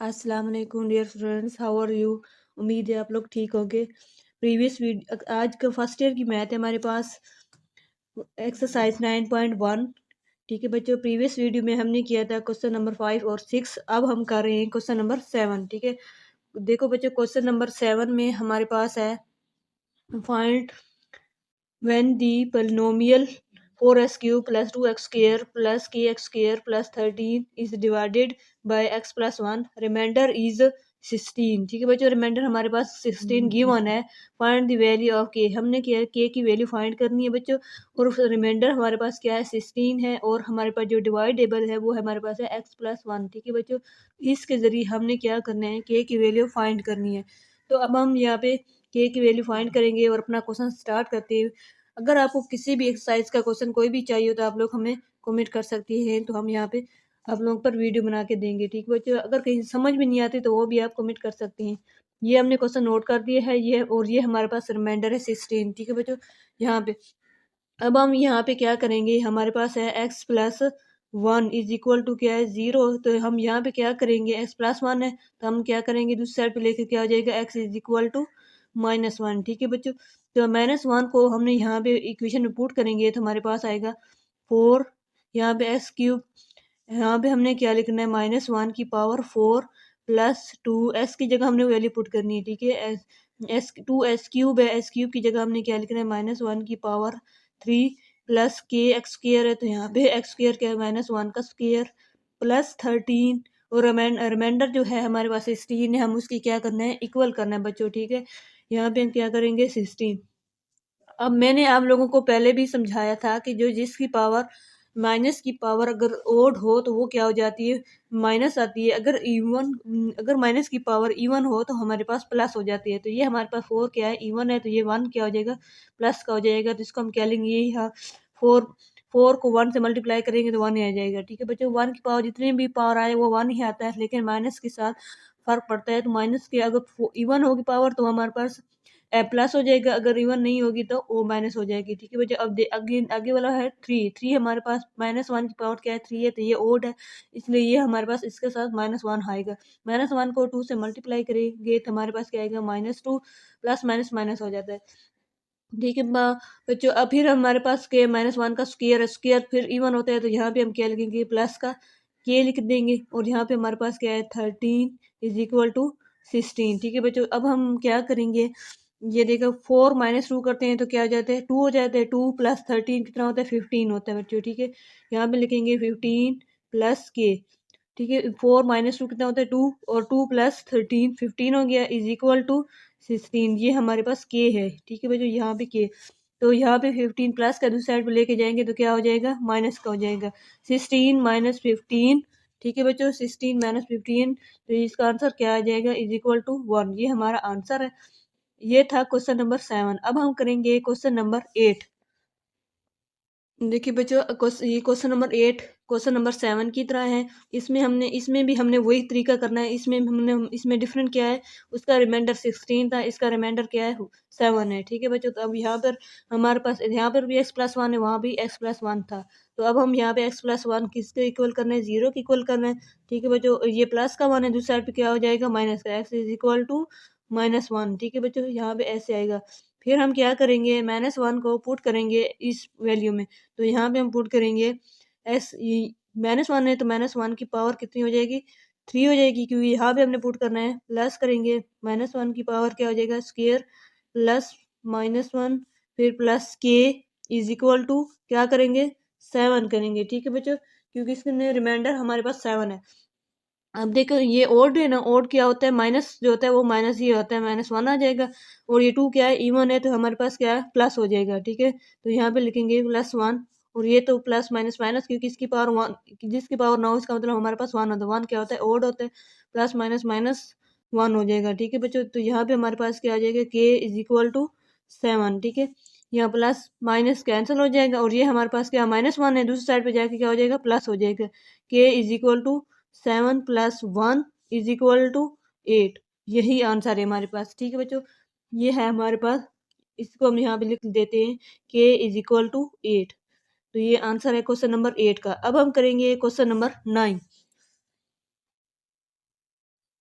अस्सलाम वालेकुम dear students, how are you. उम्मीद है आप लोग ठीक होंगे। आज का फर्स्ट ईयर की मैथ है हमारे पास, एक्सरसाइज 9.1। ठीक है बच्चों, प्रीवियस वीडियो में हमने किया था क्वेश्चन नंबर 5 और 6। अब हम कर रहे हैं क्वेश्चन नंबर 7। ठीक है, देखो बच्चों, क्वेश्चन नंबर 7 में हमारे पास है find when the polynomial 4x cube plus 2x square plus kx square plus 13 is divided by x plus 1, remainder is 16। ठीक है बच्चों, रिमाइंडर हमारे पास 16 गिवन है। फाइंड द वैल्यू ऑफ के, हमने क्या है के की वैल्यू फाइंड करनी है बच्चों। और रिमाइंडर हमारे पास क्या है 16 है, और हमारे पास जो डिवाइडेबल है वो हमारे पास है x प्लस 1। ठीक है बच्चों, इसके जरिए हमने क्या करना है के की वैल्यू फाइंड करनी है। तो अब हम यहाँ पे के की वैल्यू फाइंड करेंगे और अपना क्वेश्चन स्टार्ट करते हैं। अगर आपको किसी भी एक्सरसाइज का क्वेश्चन कोई भी चाहिए हो तो आप लोग हमें कमेंट कर सकती हैं, तो हम यहाँ पे आप लोगों पर वीडियो बना के देंगे। ठीक है बच्चों, अगर कहीं समझ में नहीं आती तो वो भी आप कमेंट कर सकती हैं। ये हमने क्वेश्चन नोट कर दिया है ये, और ये हमारे पास रिमाइंडर है 16। ठीक है बच्चों, यहाँ पे अब हम यहाँ पे क्या करेंगे, हमारे पास है x plus 1 is equal to क्या है 0। तो हम यहाँ पे क्या करेंगे, x प्लस 1 है तो हम क्या करेंगे दूसरी साइड पे लेके क्या हो जाएगा x इज इक्वल टू -1। ठीक है बच्चों, तो -1 को हमने यहाँ पे इक्वेशन में पुट करेंगे तो हमारे पास आएगा 4, यहाँ पे x क्यूब, यहाँ पे हमने क्या लिखना है -1 की पावर 4 प्लस 2, s की जगह हमने वैल्यू पुट करनी है। ठीक है, एस क्यूब है, एस क्यूब की जगह हमने क्या लिखना है -1 की पावर 3 प्लस के एक्स स्क्र है, तो यहाँ पे एक्स स्क्र क्या है -1 का स्क्र प्लस 13, और रिमाइंडर जो है हमारे पास 16 है, हम उसकी क्या करना है इक्वल करना है बच्चों। ठीक है, यहाँ पे हम क्या करेंगे 16। अब मैंने आप लोगों को पहले भी समझाया था कि जो जिसकी पावर माइनस की पावर अगर ओड हो तो वो क्या हो जाती है माइनस आती है, अगर माइनस की पावर इवन हो तो हमारे पास प्लस हो जाती है। तो ये हमारे पास 4 क्या है इवन है, तो ये 1 क्या हो जाएगा प्लस का हो जाएगा। तो इसको हम क्या लेंगे, यही हाँ 4 को 1 से मल्टीप्लाई करेंगे तो 1 ही आ जाएगा। ठीक है बच्चों, 1 की पावर जितनी भी पावर आए वो 1 ही आता है, लेकिन माइनस के साथ फर्क पड़ता है। तो माइनस के अगर इवन होगी पावर तो हमारे पास प्लस हो जाएगा, अगर इवन नहीं होगी तो ओ माइनस हो जाएगी। ठीक है बच्चों, अब आगे वाला है 3 हमारे पास -1 की पावर क्या है 3 है, तो ये ओड है, इसलिए ये हमारे पास इसके साथ -1 आएगा। -1 को 2 से मल्टीप्लाई करेंगे तो हमारे पास क्या आएगा -2 प्लस माइनस माइनस हो जाता है। ठीक है बच्चों, अब फिर हमारे पास के -1 का स्क्वायर फिर इवन होता है, तो यहाँ पे हम क्या लिखेंगे प्लस का के लिख देंगे, और यहाँ पे हमारे पास क्या है 13 इज इक्वल टू 16। ठीक है बच्चों, अब हम क्या करेंगे, ये देखो 4 -2 करते हैं तो क्या हो जाता है 2 हो जाता है। 2 प्लस 13 कितना होता है 15 होता है बच्चों। ठीक है, यहाँ पे लिखेंगे 15 प्लस के। ठीक है, 4 -2 कितना होता है 2, और 2 प्लस 13 15 हो गया इज इक्वल टू 16। ये हमारे पास के है। ठीक है बच्चों, यहाँ पे के, तो यहाँ पे 15 प्लस का दूसरी साइड पे लेके जाएंगे तो क्या हो जाएगा माइनस का हो जाएगा 16 -15। ठीक है बच्चों, 16 -15, तो इसका आंसर क्या आ जाएगा इज इक्वल टू 1। ये हमारा आंसर है। ये था क्वेश्चन नंबर 7। अब हम करेंगे क्वेश्चन नंबर 8। देखिए बच्चों, ये क्वेश्चन नंबर 8 क्वेश्चन नंबर 7 की तरह है। इसमें भी हमने वही तरीका करना है। इसमें डिफरेंट क्या है, उसका रिमाइंडर 16 था, इसका रिमाइंडर क्या है 7 है। ठीक है बच्चों, तो अब यहाँ पर हमारे पास यहाँ पर भी x+1 है, वहाँ भी x+1 था। तो अब हम यहाँ पे x+1 किसके इक्वल करना है 0 के इक्वल करना है। ठीक है बच्चों, ये प्लस का 1 है, दूसरी साइड पे क्या हो जाएगा माइनस का, x इज इक्वल टू -1। ठीक है बच्चों, यहाँ पे ऐसे आएगा। फिर हम क्या करेंगे -1 को पुट करेंगे इस वैल्यू में, तो यहाँ पे हम पुट करेंगे एस -1 है तो -1 की पावर कितनी हो जाएगी 3 हो जाएगी, क्योंकि यहाँ पे हमने पुट करना है। प्लस करेंगे -1 की पावर क्या हो जाएगा स्क्वायर प्लस -1 फिर प्लस के इज इक्वल टू क्या करेंगे 7 करेंगे। ठीक है बच्चों, क्योंकि इसके रिमाइंडर हमारे पास 7 है। अब देखो ये ओड है ना, ओड क्या होता है माइनस जो होता है वो माइनस ही होता है, -1 आ जाएगा। और ये 2 क्या है इवन है, तो हमारे पास क्या है प्लस हो जाएगा। ठीक है, तो यहाँ पे लिखेंगे +1, और ये तो प्लस माइनस माइनस, क्योंकि इसकी पावर 1 जिसकी पावर ना हो इसका मतलब हमारे पास 1 होता है। 1 क्या होता है ओड होता है, प्लस माइनस माइनस 1 हो जाएगा। ठीक है बच्चों, तो यहाँ पे हमारे पास क्या आ जाएगा के इज इक्वल टू 7। ठीक है, यहाँ प्लस माइनस कैंसिल हो जाएगा, और ये हमारे पास क्या -1 है, दूसरी साइड पे जाके क्या हो जाएगा प्लस हो जाएगा। K is equal to 7 + 1 is equal to 8। यही आंसर है हमारे पास। ठीक है बच्चों, ये है हमारे पास, इसको हम यहाँ पे लिख देते हैं के इज इक्वल टू 8। तो ये आंसर है क्वेश्चन नंबर 8 का। अब हम करेंगे क्वेश्चन नंबर 9।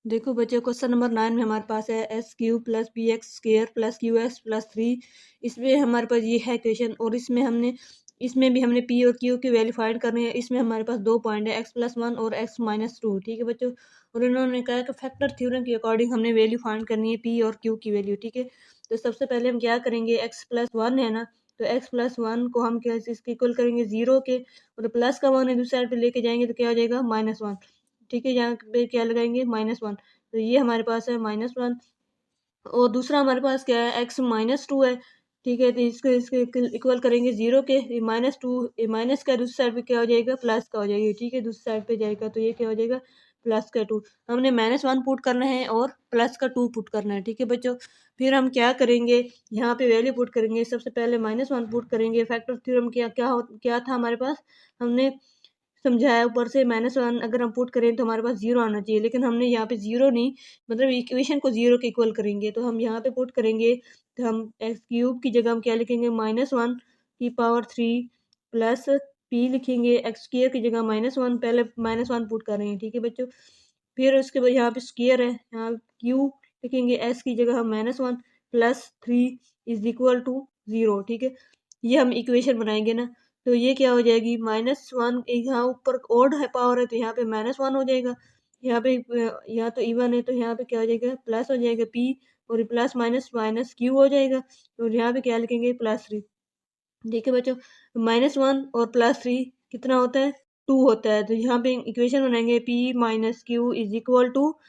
देखो बच्चों, क्वेश्चन नंबर 9 में हमारे पास है s³ + bx² + qs + 3। इसमें हमारे पास ये है क्वेश्चन, और इसमें भी हमने p और q की वैल्यू फाइंड करनी है। इसमें हमारे पास 2 पॉइंट है, x+1 और x-2। ठीक है बच्चों, और इन्होंने कहा कि फैक्टर थ्योरम के अकॉर्डिंग हमने वैल्यू फाइंड करनी है p और q की वैल्यू। ठीक है, तो सबसे पहले हम क्या करेंगे, x+1 है ना, तो x+1 को हम क्या इसके इक्वल करेंगे 0 के, और प्लस का 1 है दूसरी साइड पे लेके जाएंगे तो क्या हो जाएगा -1। ठीक है, यहाँ पे क्या लगाएंगे -1, तो ये हमारे पास है -1। और दूसरा हमारे पास क्या है, x-2 है। ठीक है, तो इसको इसके इक्वल करेंगे 0 के, -2 माइनस का दूसरी साइड पे क्या हो जाएगा, प्लस का हो जाएगा। ठीक है, दूसरी साइड पे जाएगा तो ये क्या हो जाएगा, प्लस का 2। हमने -1 पुट करना है और प्लस का 2 पुट करना है। ठीक है बच्चों, फिर हम क्या करेंगे, यहाँ पे वैल्यू पुट करेंगे। सबसे पहले -1 पुट करेंगे। फैक्टर थ्योरम क्या था हमारे पास, हमने समझाया ऊपर से, -1 अगर हम पुट करें तो हमारे पास 0 आना चाहिए, लेकिन हमने यहाँ पे 0 नहीं, मतलब इक्वेशन को 0 के इक्वल करेंगे। तो हम यहाँ पे पुट करेंगे, तो हम x³ की जगह हम क्या लिखेंगे, -1 की पावर 3 प्लस p लिखेंगे। x² की जगह -1, पहले -1 पुट कर रहे हैं। ठीक है बच्चों, फिर उसके बाद यहाँ पे स्क्वायर है, यहाँ q लिखेंगे, s की जगह हम -1 प्लस 3 इज इक्वल टू 0। ठीक है, ये हम इक्वेशन बनाएंगे ना, तो ये क्या हो जाएगी, -1, यहाँ ऊपर ओड है पावर है तो यहाँ पे -1 हो जाएगा। यहाँ पे यहाँ तो इवन है तो यहाँ पे क्या हो जाएगा, प्लस हो जाएगा p, और प्लस माइनस माइनस q हो जाएगा, और यहाँ पे क्या लिखेंगे, +3। ठीक है बच्चों, -1 और +3 कितना होता है, 2 होता है। तो यहाँ पे इक्वेशन बनाएंगे, p - q is equal to,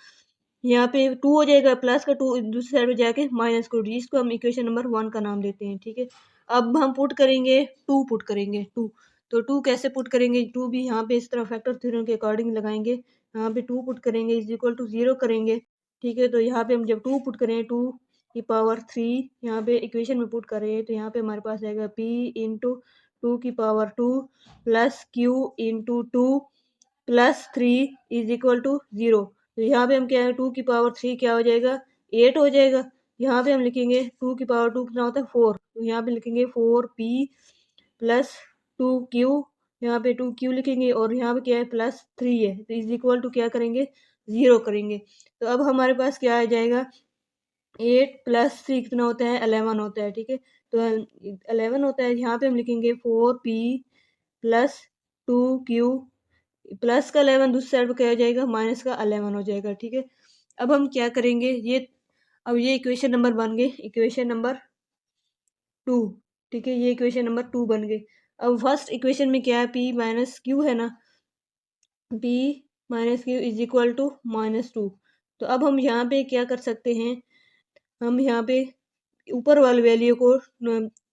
यहाँ पे 2 हो जाएगा, प्लस का 2 दूसरी साइड पे जाके माइनस का 2, इसको हम इक्वेशन नंबर 1 का नाम देते हैं। ठीक है, अब हम पुट करेंगे 2, पुट करेंगे 2। तो 2 कैसे पुट करेंगे, 2 भी यहाँ पे इस तरह फैक्टर थ्योरम के अकॉर्डिंग लगाएंगे। यहाँ पे 2 पुट करेंगे इज इक्वल टू 0 करेंगे। ठीक है, तो यहाँ पे हम जब 2 पुट करें, 2 की पावर 3 यहाँ पे इक्वेशन में पुट करें, तो यहाँ पे हमारे पास आएगा p इंटू 2 की power 2 plus q into 2 plus 3 is equal to 0। तो यहाँ पे हम क्या है, 2 की पावर 3 क्या हो जाएगा, 8 हो जाएगा। यहाँ पे हम लिखेंगे 2 की पावर 2 कितना होता है, 4। तो यहाँ पे लिखेंगे 4p प्लस 2q, यहाँ पे 2q लिखेंगे, और यहाँ पे क्या है, +3 है, तो इज इक्वल टू क्या करेंगे, 0 करेंगे। तो अब हमारे पास क्या आ जाएगा, 8 प्लस 3 कितना होता है, 11 होता है। ठीक है, तो 11 होता है। यहाँ पे हम लिखेंगे 4p प्लस 2q, प्लस का 11 दूसरी साइड पे क्या हो जाएगा, माइनस का 11 हो जाएगा। ठीक है, अब हम क्या करेंगे, अब ये इक्वेशन नंबर बन गए, इक्वेशन नंबर 2। ठीक है, ये इक्वेशन नंबर 2 बन गए। अब फर्स्ट इक्वेशन में क्या है, p माइनस क्यू है ना, p minus q is equal to -2। तो अब हम यहाँ पे क्या कर सकते हैं, हम यहाँ पे ऊपर वाली वैल्यू को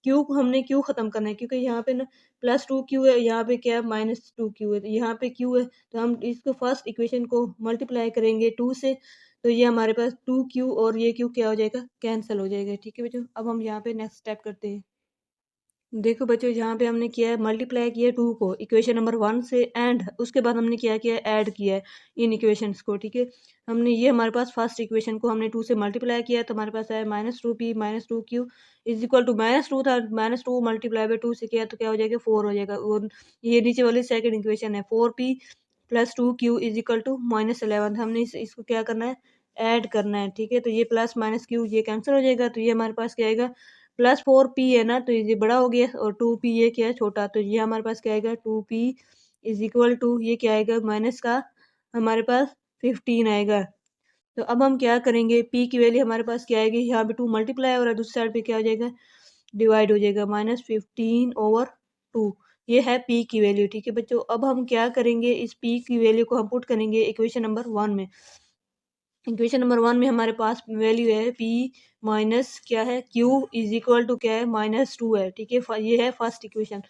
क्यू हमने क्यू खत्म करना है, क्योंकि यहाँ पे ना +2q है, यहाँ पे क्या है, -2q है, तो यहाँ पे q है, तो हम इसको फर्स्ट इक्वेशन को मल्टीप्लाई करेंगे 2 से, तो ये हमारे पास 2q और ये q क्या हो जाएगा, कैंसिल हो जाएगा। ठीक है बच्चों, अब हम यहाँ पे नेक्स्ट स्टेप करते हैं। देखो बच्चों, यहाँ पे हमने किया है, मल्टीप्लाई किया 2 को इक्वेशन नंबर 1 से, एंड उसके बाद हमने क्या किया है, ऐड किया है इन इक्वेशंस को। ठीक है, हमने ये हमारे पास फर्स्ट इक्वेशन को हमने 2 से मल्टीप्लाई किया, तो हमारे पास आया -2p -2q is equal to, -2 था, -2 मल्टीप्लाई बाई 2 से किया तो क्या हो जाएगा, 4 हो जाएगा। और ये नीचे वाली सेकंड इक्वेशन है, 4p plus 2q is equal to -11। हमने इसको क्या करना है, ऐड करना है। ठीक है, तो ये प्लस माइनस क्यू ये कैंसिल हो जाएगा, तो ये हमारे पास क्या आएगा, +4p है ना, तो ये बड़ा हो गया, और 2p ये क्या है, छोटा, तो ये हमारे पास क्या आएगा, 2p इज इक्वल टू, ये क्या आएगा, माइनस का हमारे पास 15 आएगा। तो अब हम क्या करेंगे, p की वैल्यू हमारे पास क्या आएगी, यहाँ पे 2 मल्टीप्लाई हो रहा है, दूसरी साइड पे क्या हो जाएगा, डिवाइड हो जाएगा, -15/2। ये है p की वैल्यू। ठीक है बच्चों, अब हम क्या करेंगे, इस p की वैल्यू को हम पुट करेंगे इक्वेशन नंबर 1 में। इक्वेशन नंबर 1 में हमारे पास वैल्यू है p माइनस क्या है, q इज इक्वल टू क्या है, -2 है। ठीक है, ये है फर्स्ट इक्वेशन,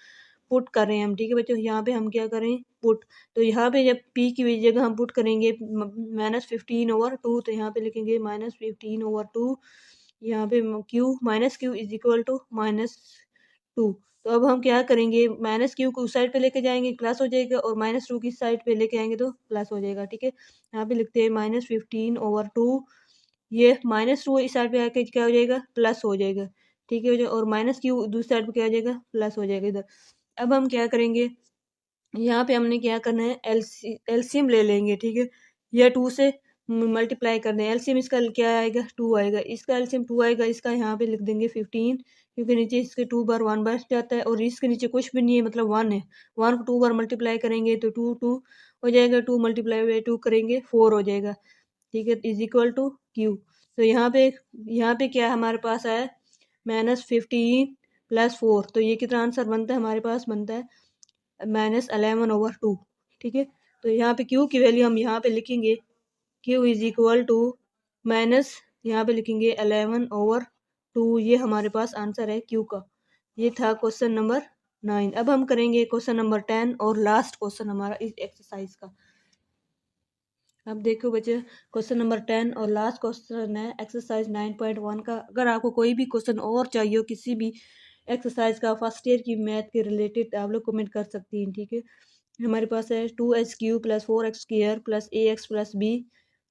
पुट कर रहे हैं हम। ठीक है बच्चों, यहाँ पे हम क्या करें, पुट, तो यहाँ पे जब p की जगह हम पुट करेंगे -15/2, तो यहाँ पे लिखेंगे -15/2, यहाँ पे q इज इक्वल टू -2। तो अब हम क्या करेंगे, -q को उस साइड पे लेके जाएंगे, प्लस हो जाएगा, और -2 की साइड पे लेके आएंगे तो प्लस हो जाएगा। ठीक है, यहाँ पे लिखते हैं -15/2, ये -2 इस साइड पे आके क्या हो जाएगा, प्लस हो जाएगा। ठीक है, और -q दूसरी साइड पे क्या हो जाएगा, प्लस हो जाएगा इधर। अब हम क्या करेंगे, यहाँ पे हमने क्या करना है, एलसीएम ले लेंगे। ठीक है, यह 2 से मल्टीप्लाई करना है। एलसीएम इसका क्या आएगा 2 आएगा, इसका एलसीएम 2 आएगा, इसका यहाँ पे लिख देंगे 15 क्योंकि नीचे इसके 2 बार 1 बच जाता है और इसके नीचे कुछ भी नहीं है मतलब 1 है। 1 को 2 बार मल्टीप्लाई करेंगे तो 2 2 हो जाएगा, 2 मल्टीप्लाई बाई 2 करेंगे 4 हो जाएगा, ठीक है, इज इक्वल टू क्यू। तो यहाँ पे क्या हमारे पास आया -15 + 4, तो ये कितना आंसर बनता है हमारे पास बनता है -11/2, ठीक है। तो यहाँ पे क्यू की वैल्यू हम यहाँ पे लिखेंगे q is equal to minus यहाँ पे लिखेंगे 11/2, ये हमारे पास आंसर है क्यू का। ये था क्वेश्चन नंबर 9। अब हम करेंगे क्वेश्चन नंबर 10 और लास्ट क्वेश्चन हमारा इस एक्सरसाइज का। अब देखो बच्चे क्वेश्चन नंबर 10 और लास्ट क्वेश्चन है एक्सरसाइज 9.1 का। अगर आपको कोई भी क्वेश्चन और चाहिए हो किसी भी एक्सरसाइज का फर्स्ट ईयर की मैथ के रिलेटेड आप लोग कमेंट कर सकती हैं, ठीक है। हमारे पास है 2h³ + 4x² + ax + b।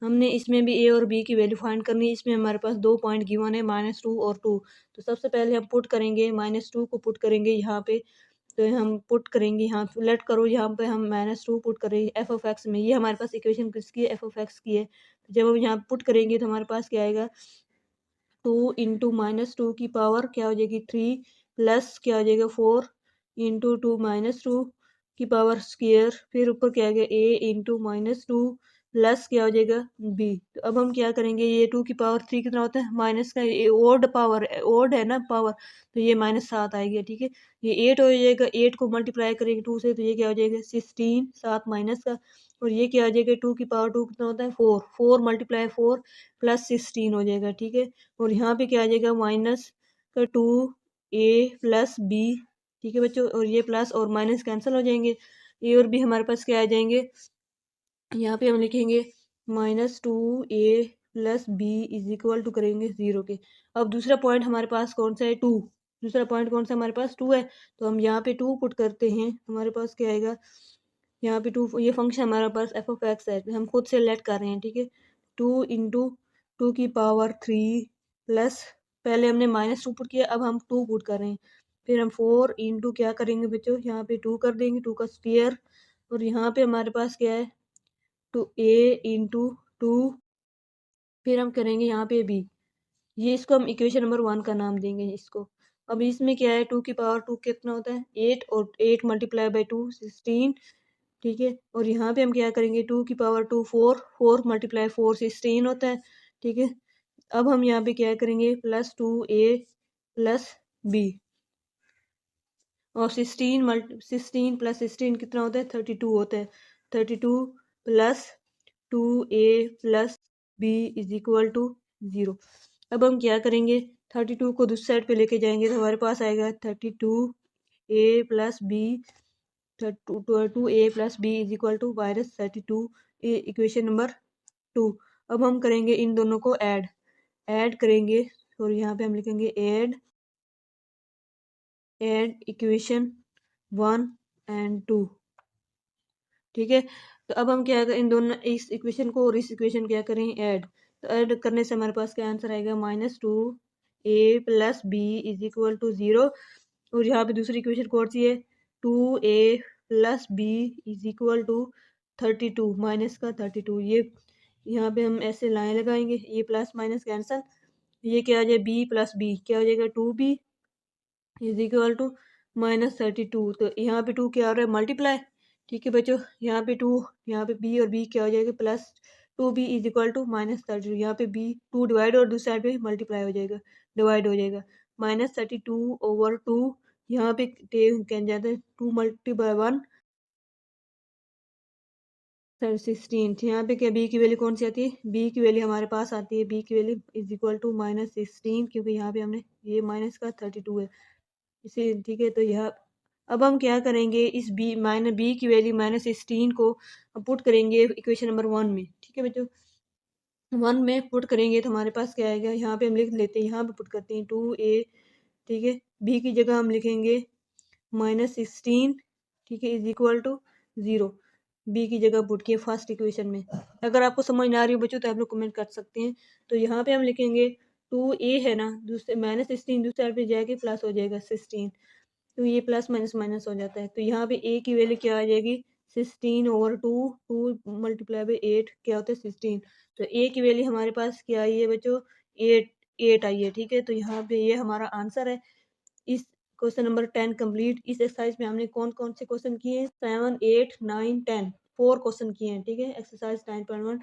हमने इसमें भी a और b की वैल्यू फाइंड करनी है। इसमें हमारे पास 2 पॉइंट गिवन है -2 और 2। तो सबसे पहले हम पुट करेंगे -2 को पुट करेंगे यहाँ पे, तो हम पुट करेंगे यहाँ लेट करो, यहाँ पे हम -2 पुट करेंगे f(x) में। ये हमारे पास इक्वेशन किसकी है f(x) की है। तो जब हम यहाँ पुट करेंगे तो हमारे पास क्या आएगा 2 × -2 की पावर क्या हो जाएगी 3 प्लस क्या हो जाएगा 4 × 2 -2 की पावर स्क्वायर, फिर ऊपर क्या आ गया a × -2 प्लस क्या हो जाएगा b। तो अब हम क्या करेंगे, ये 2 की पावर 3 कितना होता है माइनस का, ये ओड पावर ओड है ना पावर, तो ये -7 आएगी, ठीक है। ये 8 हो जाएगा, 8 को मल्टीप्लाई करेंगे 2 से तो ये क्या हो जाएगा 16, 7 माइनस का, और ये क्या आ जाएगा 2 की पावर 2 कितना होता है 4, 4 × 4 + 16 हो जाएगा, ठीक है। और यहाँ पे क्या आ जाएगा -2a + b, ठीक है बच्चों, और ये प्लस और माइनस कैंसिल हो जाएंगे, ए और बी हमारे पास क्या आ जाएंगे, यहाँ पे हम लिखेंगे -2a + b is equal to करेंगे 0 के। अब दूसरा पॉइंट हमारे पास कौन सा है 2, दूसरा पॉइंट कौन सा हमारे पास 2 है, तो हम यहाँ पे 2 पुट करते हैं, हमारे पास क्या आएगा यहाँ पे 2, ये फंक्शन हमारे पास f(x) है, हम खुद से लेट कर रहे हैं, ठीक है। 2 × 2 की पावर 3 प्लस पहले हमने -2 पुट किया, अब हम 2 पुट कर रहे हैं, फिर हम 4 × क्या करेंगे बच्चों यहाँ पे 2 कर देंगे, 2 का स्क्वायर, और यहाँ पे हमारे पास क्या है 2a × 2, फिर हम करेंगे यहाँ पे b, ये इसको हम इक्वेशन नंबर 1 का नाम देंगे इसको। अब इसमें क्या है 2 की पावर 2 कितना होता है 8, और 8 × 2 16, ठीक है। और यहाँ पे हम क्या करेंगे 2 की पावर 2 4, 4 × 4 16 होता है, ठीक है। अब हम यहाँ पे क्या करेंगे +2a + b, और 16 + 16 कितना होता है 32 होता है, 32 + 2a + b is equal to 0। अब हम क्या करेंगे 32 को दूसरी साइड पे लेके जाएंगे तो हमारे पास आएगा 32a + b, 2a + b is equal to -32, equation number 2। अब हम करेंगे इन दोनों को ऐड करेंगे, और यहाँ पे हम लिखेंगे ऐड इक्वेशन 1 और 2, ठीक है। तो अब हम क्या करें इन दोनों इस इक्वेशन को और इस इक्वेशन क्या करें ऐड, तो ऐड करने से हमारे पास क्या आंसर आएगा -2a + b is equal to 0। और यहाँ पे दूसरी इक्वेशन कौन सी है 2a + b is equal to 32 minus का 32, ये यहाँ पे हम ऐसे लाइन लगाएंगे, ये प्लस माइनस कैंसल, ये क्या आ जाए b + b क्या हो जाएगा 2b इज इक्वल टू -32। तो यहाँ पे 2 क्या हो रहा है मल्टीप्लाई, ठीक है बच्चों, यहाँ पे 2, यहाँ पे b और b क्या हो जाएगा +2b इज इक्वल टू -32, यहाँ पे b 2 डिवाइड और दूसरी साइड पे मल्टीप्लाई हो जाएगा, डिवाइड हो जाएगा -32/2, यहाँ पे क्या जाता है 2 × 1 16, यहाँ पे क्या b की वैल्यू कौन सी आती है, b की वैल्यू हमारे पास आती है, b की वैल्यू इज इक्वल टू -16, क्योंकि यहाँ पे हमने ये माइनस का 32 है इसे, ठीक है। तो यह अब हम क्या करेंगे इस b की वैल्यू -16 को पुट करेंगे इक्वेशन नंबर 1 में, ठीक है बच्चों। 1 में पुट करेंगे तो हमारे पास क्या आएगा, यहाँ पे हम लिख लेते हैं, यहाँ पे पुट करते हैं 2a, ठीक है, b की जगह हम लिखेंगे -16, ठीक है, इज इक्वल टू 0, b की जगह पुट किए फर्स्ट इक्वेशन में। अगर आपको समझ ना आ रही हो बच्चों तो आप लोग कमेंट कर सकते हैं। तो यहाँ पे हम लिखेंगे 2a है ना, दूसरे -16 दूसरे साइड पे जाके प्लस हो जाएगा 16, तो ये प्लस माइनस माइनस हो जाता है, तो यहाँ पे a की वैल्यू क्या आ जाएगी 16/2, 2 मल्टीप्लाई बाई 8 क्या होता है 16। तो ए की वैल्यू हमारे पास क्या आई है बच्चों, 8 8 आई है। ठीक है, तो यहाँ पे ये हमारा आंसर है। इस क्वेश्चन नंबर 10 कंप्लीट। इस एक्सरसाइज में हमने कौन कौन से क्वेश्चन किए हैं, 7 8 9 10 4 क्वेश्चन किए हैं। ठीक है, एक्सरसाइज 9.1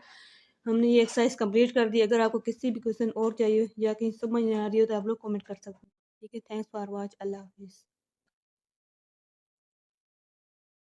हमने ये एक्सरसाइज कंप्लीट कर दी। अगर आपको किसी भी क्वेश्चन और चाहिए या कहीं समझ नहीं आ रही हो तो आप लोग कमेंट कर सकते हैं। ठीक है, थैंक्स फॉर वॉच, अल्लाह हाफिज़।